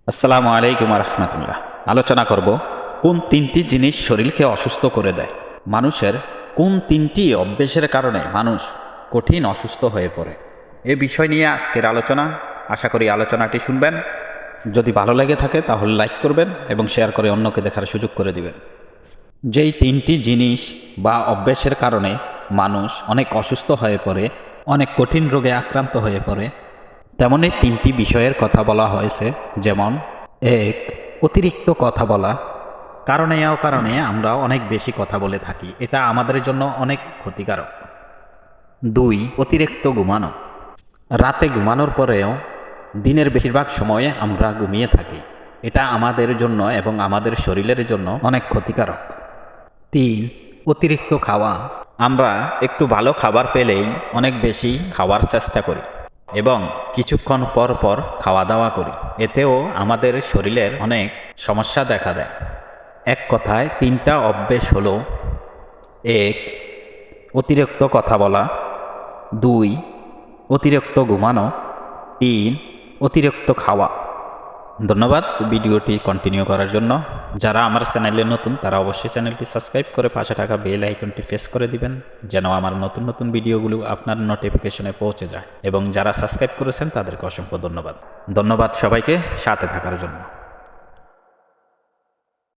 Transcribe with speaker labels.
Speaker 1: আসসালামু আলাইকুম রহমতুল্লাহ। আলোচনা করব কোন তিনটি জিনিস শরীরকে অসুস্থ করে দেয়। মানুষের কোন তিনটি অভ্যেসের কারণে মানুষ কঠিন অসুস্থ হয়ে পড়ে, এ বিষয় নিয়ে আজকের আলোচনা। আশা করি আলোচনাটি শুনবেন। যদি ভালো লেগে থাকে তাহলে লাইক করবেন এবং শেয়ার করে অন্যকে দেখার সুযোগ করে দিবেন। যেই তিনটি জিনিস বা অভ্যেসের কারণে মানুষ অনেক অসুস্থ হয়ে পড়ে, অনেক কঠিন রোগে আক্রান্ত হয়ে পড়ে, তেমনই তিনটি বিষয়ের কথা বলা হয়েছে। যেমন 1, অতিরিক্ত কথা বলা। কারণে আমরা অনেক বেশি কথা বলে থাকি, এটা আমাদের জন্য অনেক ক্ষতিকারক। 2, অতিরিক্ত ঘুমানো। রাতে ঘুমানোর পরেও দিনের বেশিরভাগ সময়ে আমরা ঘুমিয়ে থাকি, এটা আমাদের জন্য এবং আমাদের শরীরের জন্য অনেক ক্ষতিকারক। 3, অতিরিক্ত খাওয়া। আমরা একটু ভালো খাবার পেলেই অনেক বেশি খাওয়ার চেষ্টা করি এবং কিছুক্ষণ পর পর খাওয়া দাওয়া করি, এতেও আমাদের শরীরের অনেক সমস্যা দেখা দেয়। এক কথায় তিনটা অভ্যেস হলো: 1, অতিরিক্ত কথা বলা; 2, অতিরিক্ত ঘুমানো; 3, অতিরিক্ত খাওয়া। ধন্যবাদ ভিডিওটি কন্টিনিউ করার জন্য। যারা আমার চ্যানেলে নতুন তারা অবশ্যই চ্যানেলটি সাবস্ক্রাইব করে পাশে থাকা বেল আইকনটি প্রেস করে দিবেন, যেন আমার নতুন নতুন ভিডিওগুলো আপনার নোটিফিকেশনে পৌঁছে যায়। এবং যারা সাবস্ক্রাইব করেছেন তাদেরকে অসংখ্য ধন্যবাদ। ধন্যবাদ সবাইকে সাথে থাকার জন্য।